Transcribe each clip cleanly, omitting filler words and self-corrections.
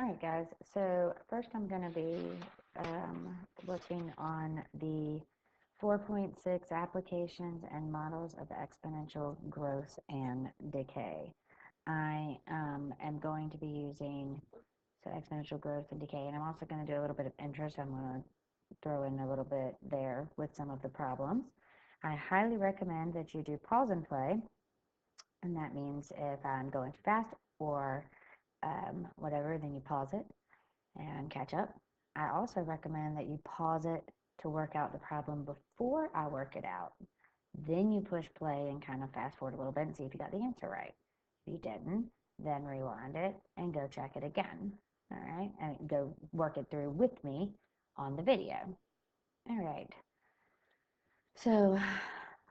Alright guys, so first I'm going to be looking on the 4.6 applications and models of exponential growth and decay. I am going to be using exponential growth and decay, and I'm also going to do a little bit of interest. I'm going to throw in a little bit there with some of the problems. I highly recommend that you do pause and play, and that means if I'm going too fast or whatever, then you pause it and catch up. I also recommend that you pause it to work out the problem before I work it out. Then you push play and kind of fast forward a little bit and see if you got the answer right. If you didn't, then rewind it and go check it again. All right, and go work it through with me on the video. All right. So,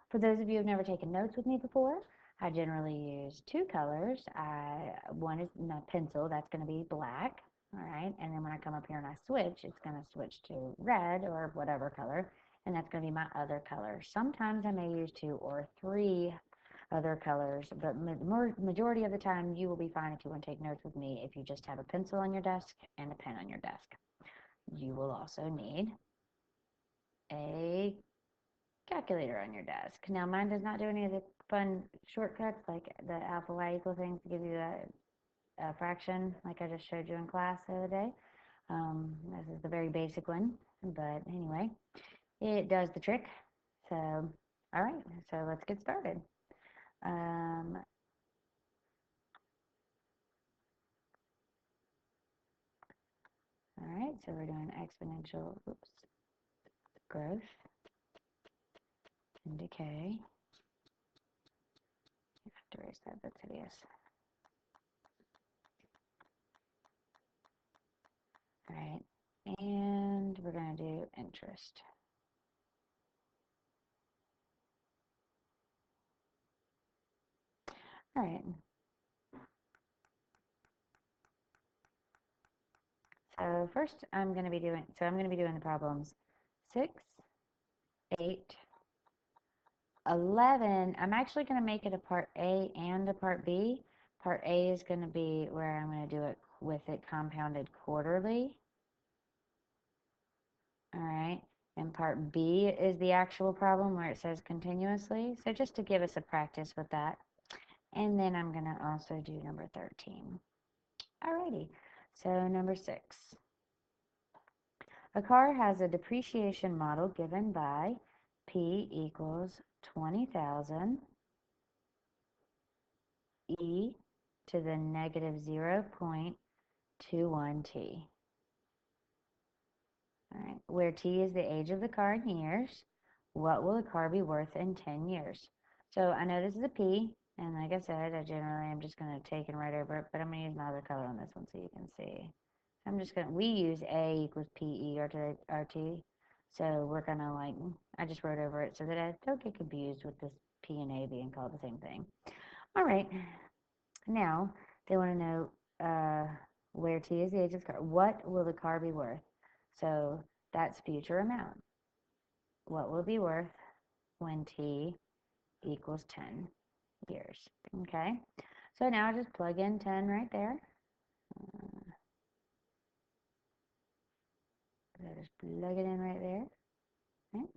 for those of you who've never taken notes with me before, I generally use two colors. One is my pencil, that's going to be black. All right, and then when I come up here and I switch, it's going to switch to red or whatever color, and that's going to be my other color. Sometimes I may use two or three other colors, but majority of the time you will be fine if you want to take notes with me if you just have a pencil on your desk and a pen on your desk. You will also need a calculator on your desk. Now mine does not do any of the fun shortcuts like the alpha y equal things to give you a fraction like I just showed you in class the other day. This is the very basic one, but anyway, it does the trick. So, all right, so let's get started. All right, so we're doing exponential, growth and decay. I have to erase that, that's hideous. All right, and we're going to do interest. All right. So first I'm going to be doing the problems 6, 8, 11. I'm actually going to make it a part A and a part B. Part A is going to be where I'm going to do it with it compounded quarterly. All right. And part B is the actual problem where it says continuously. So just to give us a practice with that. And then I'm going to also do number 13. Alrighty. So number 6. A car has a depreciation model given by P equals 20,000 e to the negative 0.21 t. All right, where t is the age of the car in years, what will the car be worth in 10 years? So I know this is a P, and like I said, I generally am just going to take and write over it, but I'm going to use my other color on this one so you can see. I'm just going to, we use A equals PE RT, so we're going to like, I just wrote over it so that I don't get confused with this P and A being called the same thing. All right, now they want to know where T is the age of the car. What will the car be worth? So that's future amount. What will it be worth when T equals 10 years? Okay, so now I just plug in 10 right there. So just plug it in right there. Okay.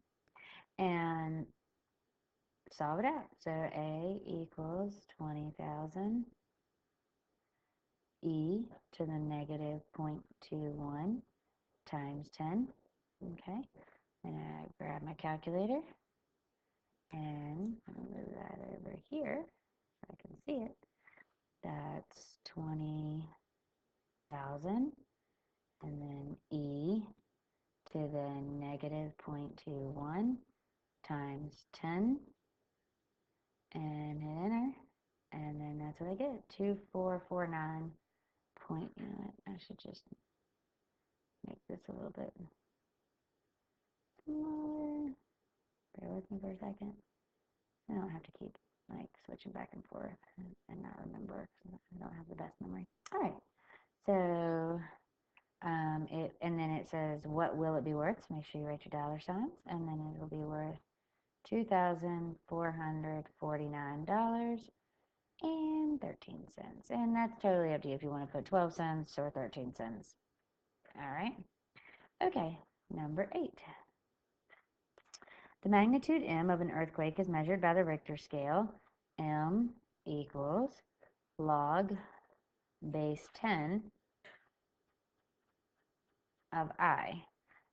And solve it out. So A equals 20,000 e to the negative 0.21 times 10. Okay, and I grab my calculator and move that over here so I can see it. That's 20,000 and then e to the negative 0.21 times 10 and hit enter, and then that's what I get, 2449 point, you know what, I should just make this a little bit smaller. Bear with me for a second. I don't have to keep like switching back and forth and not remember because I don't have the best memory. All right, so and then it says what will it be worth, so make sure you write your dollar signs, and then it will be worth $2,449 and 13 cents. And that's totally up to you if you want to put 12 cents or 13 cents. All right. Okay, number 8. The magnitude M of an earthquake is measured by the Richter scale. M equals log base 10 of I,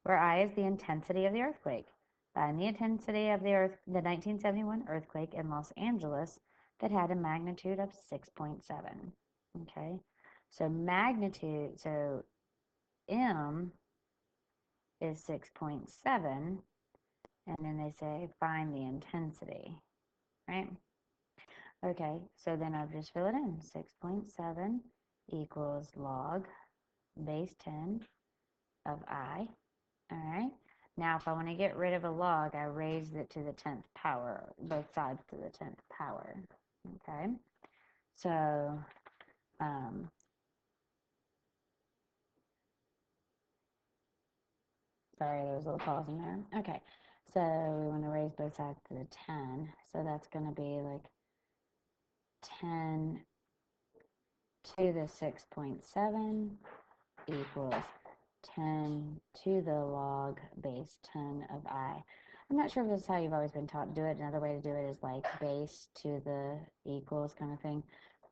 where I is the intensity of the earthquake. Find the intensity of the 1971 earthquake in Los Angeles that had a magnitude of 6.7. Okay, so magnitude, so M is 6.7, and then they say find the intensity, right? Okay, so then I'll just fill it in. 6.7 equals log base 10 of I. All right. Now, if I want to get rid of a log, I raise it to the 10th power, both sides to the 10th power. Okay. So, sorry, there was a little pause in there. Okay. So we want to raise both sides to the 10. So that's going to be like 10 to the 6.7 equals 10 to the log base 10 of I. I'm not sure if this is how you've always been taught to do it. Another way to do it is like base to the equals kind of thing.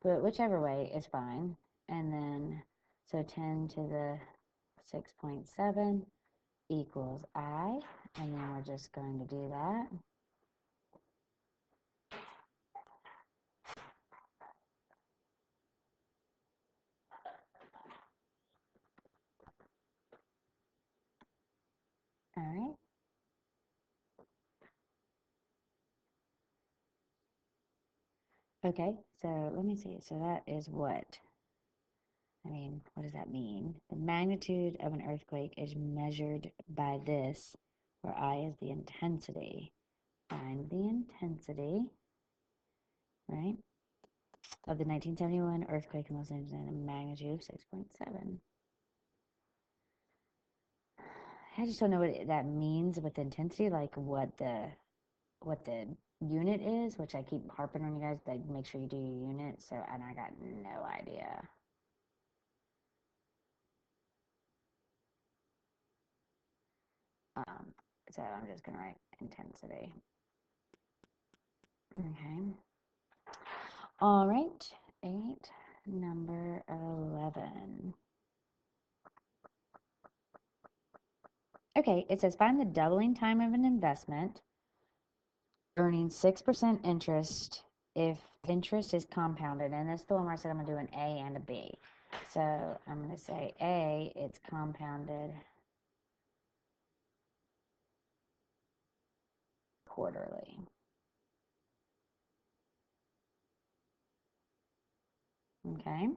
But whichever way is fine. And then, so 10 to the 6.7 equals I. And then we're just going to do that. All right. Okay, so let me see. So that is what? I mean, what does that mean? The magnitude of an earthquake is measured by this, where I is the intensity. Find the intensity, right, of the 1971 earthquake in Los Angeles at a magnitude of 6.7. I just don't know what that means with intensity, like what the unit is, which I keep harping on you guys, like make sure you do your unit. So, and I got no idea. Um, so I'm just gonna write intensity. Okay. All right. 8, number 11. Okay, it says find the doubling time of an investment earning 6% interest if interest is compounded. And this is the one where I said I'm going to do an A and a B. So I'm going to say A, it's compounded quarterly. Okay.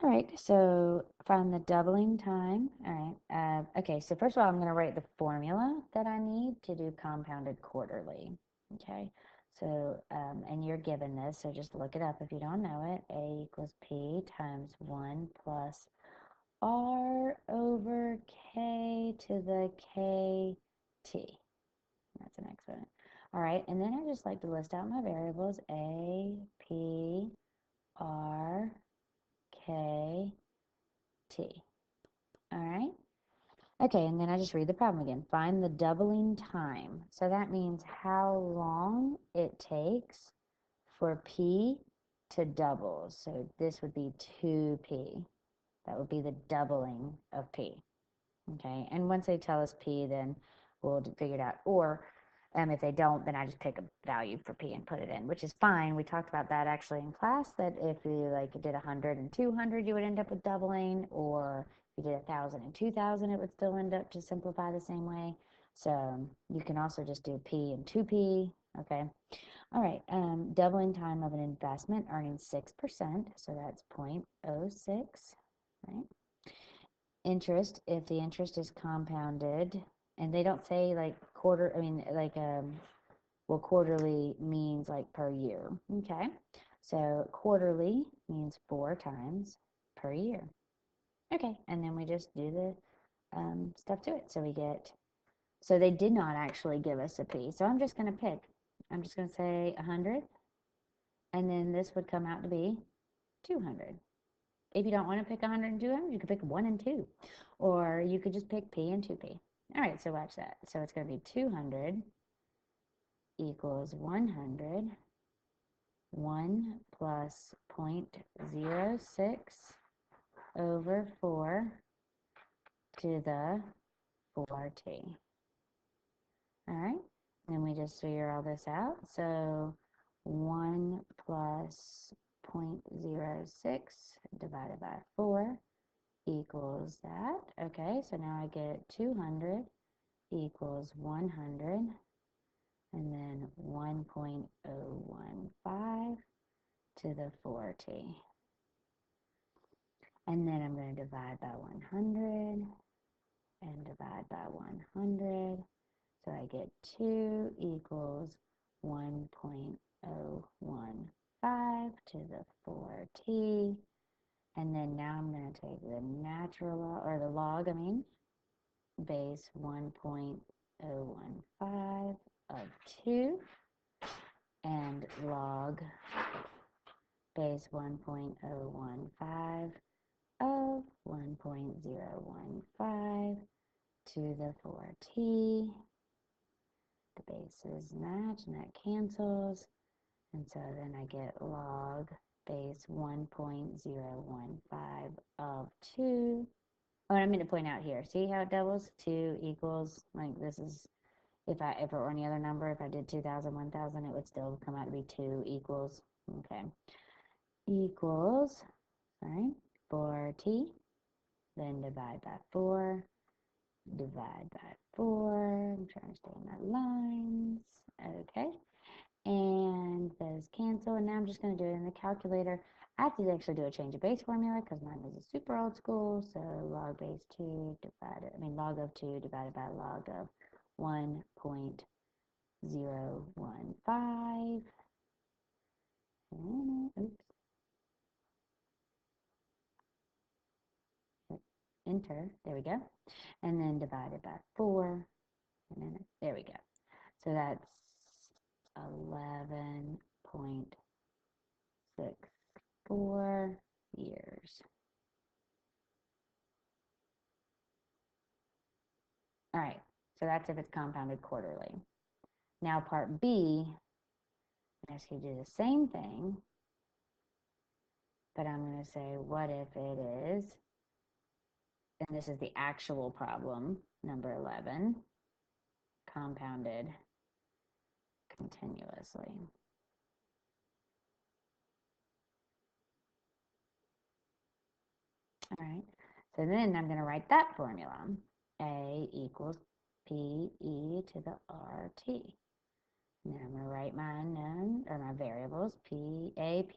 All right, so find the doubling time. All right. Okay, so first of all, I'm going to write the formula that I need to do compounded quarterly. Okay, so, and you're given this, so just look it up if you don't know it. A equals P times 1 plus R over K to the KT. That's an exponent. All right, and then I just like to list out my variables. A, P, R, K, T. All right. Okay, and then I just read the problem again. Find the doubling time. So that means how long it takes for P to double. So this would be 2P. That would be the doubling of P. Okay, and once they tell us P, then we'll figure it out. Or if they don't, then I just pick a value for P and put it in, which is fine. We talked about that actually in class, that if you like did 100 and 200, you would end up with doubling, or if you did 1,000 and 2,000, it would still end up to simplify the same way. So you can also just do P and 2P, okay? All right, doubling time of an investment, earning 6%, so that's 0.06, right? Interest, if the interest is compounded, and they don't say like quarter, I mean, like, well, quarterly means like per year. Okay, so quarterly means 4 times per year. Okay, and then we just do the stuff to it. So we get, so they did not actually give us a P. So I'm just going to pick, I'm just going to say 100 And then this would come out to be 200. If you don't want to pick 100 and 200, you could pick 1 and 2. Or you could just pick P and 2P. All right, so watch that. So it's going to be 200 equals 100. 1 plus 0.06 over 4 to the 4t. All right, then we just figure all this out. So 1 plus 0.06 divided by 4 equals that. Okay, so now I get 200 equals 100, and then 1.015 to the 4t. And then I'm going to divide by 100 and divide by 100. So I get 2 equals 1.015 to the 4t. And then now I'm going to take the natural log, or the log, base 1.015 of 2 and log base 1.015 of 1.015 to the 4t. The bases match and that cancels. And so then I get log base 1.015 of 2. Oh, and I'm going to point out here. See how it doubles? 2 equals, like this is, if it were any other number, if I did 2,000, 1,000, it would still come out to be 2 equals. Okay. Equals, sorry, 4t. Then divide by 4. Divide by 4. I'm trying to stay in my lines. Okay. And those cancel. And now I'm just going to do it in the calculator. I have to actually do a change of base formula because mine is a super old school. So log base 2 divided, log of 2 divided by log of 1.015. Oops. Enter. There we go. And then divided by 4. And then there we go. So that's 11.64 years. All right, so that's if it's compounded quarterly. Now part B, I'm ask you to do the same thing, but I'm going to say, what if it is, and this is the actual problem, number 11, compounded continuously. All right, so then I'm going to write that formula. A equals PE to the RT. Now I'm going to write my unknown, or my variables, AP,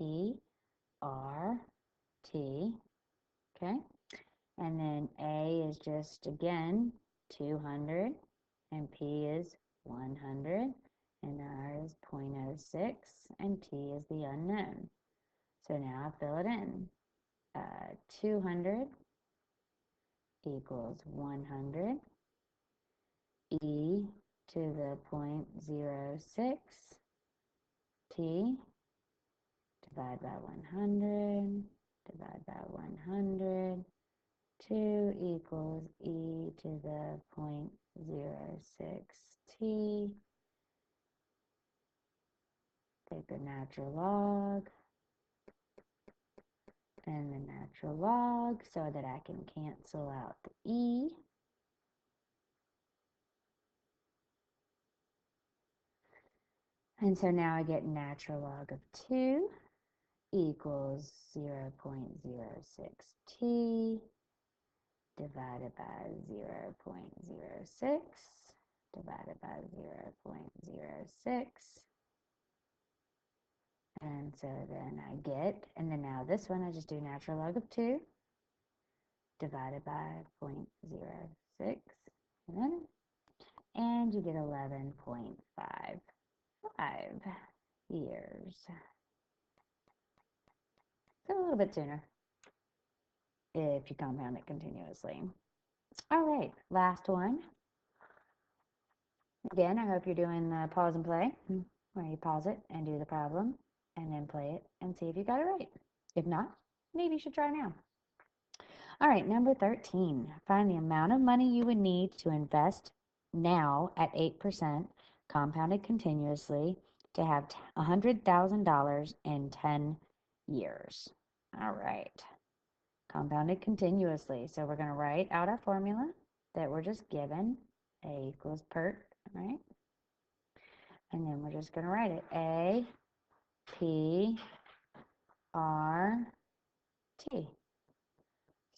R, T, okay? And then A is just, again, 200, and P is 100, and R is 0.06, and T is the unknown. So now I fill it in. 200 equals 100, E to the 0.06, T, divide by 100, divide by 100, 2 equals E to the 0.06t. Take the natural log and the natural log so that I can cancel out the E. And so now I get natural log of 2 equals 0.06t divided by 0.06 divided by 0.06. And so then I get, and then now this one I just do natural log of 2 divided by 0.06, and you get 11.55 years. So a little bit sooner if you compound it continuously. All right, last one. Again, I hope you're doing the pause and play, where you pause it and do the problem. and then play it and see if you got it right. If not, maybe you should try now. All right, number 13. Find the amount of money you would need to invest now at 8% compounded continuously to have $100,000 in 10 years. All right, compounded continuously. So we're going to write out our formula that we're just given. A equals PERT, right? And then we're just going to write it. A, P, R, T.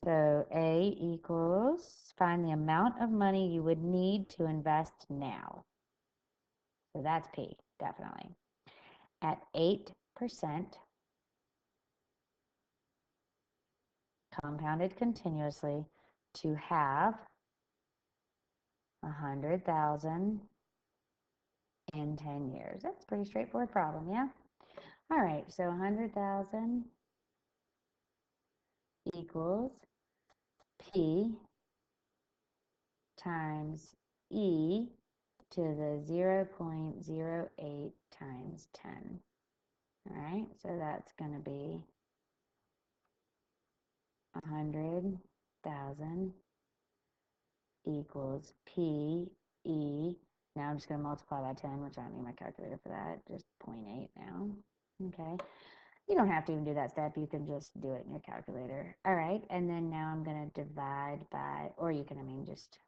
So A equals, find the amount of money you would need to invest now. So that's P, definitely. At 8%, compounded continuously, to have 100,000 in 10 years. That's a pretty straightforward problem, yeah? All right, so 100,000 equals P times E to the 0.08 times 10. All right, so that's going to be 100,000 equals PE. Now I'm just going to multiply by 10, which I don't need my calculator for that. Just 0.8 now. Okay. You don't have to even do that step. You can just do it in your calculator. All right. And then now I'm going to divide by, or you can, just,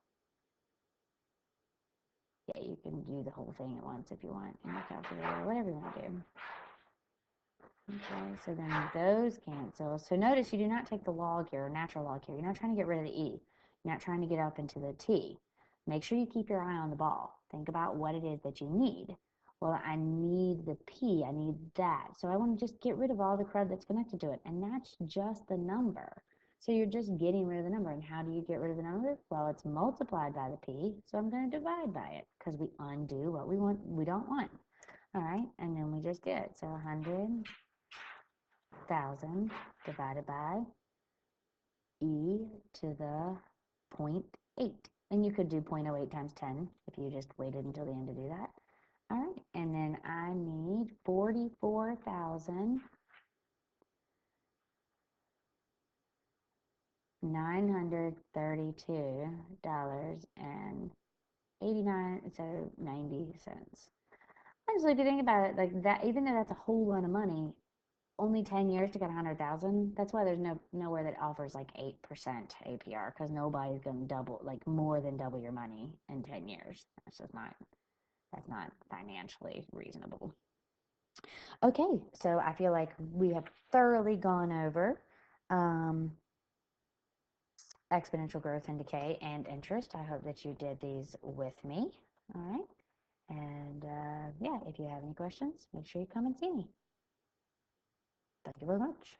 yeah, you can do the whole thing at once if you want in your calculator, whatever you want to do. Okay, so then those cancel. So notice you do not take the log here, or natural log here. You're not trying to get rid of the E. You're not trying to get up into the T. Make sure you keep your eye on the ball. Think about what it is that you need. Well, I need the P. I need that. So I want to just get rid of all the crud that's connected to it. And that's just the number. So you're just getting rid of the number. And how do you get rid of the number? Well, it's multiplied by the P. So I'm going to divide by it because we undo what we don't want. All right, and then we just get, so 100,000 divided by E to the 0.8. And you could do 0.08 times 10 if you just waited until the end to do that. All right, and then I need $44,932.89, so 90 cents. Actually, if you think about it, like that, even though that's a whole lot of money, only 10 years to get 100,000. That's why there's nowhere that offers like 8% APR, because nobody's going to double, like more than double your money in 10 years. That's not financially reasonable. Okay, so I feel like we have thoroughly gone over exponential growth and decay and interest. I hope that you did these with me. All right. And yeah, if you have any questions, make sure you come and see me. Thank you very much.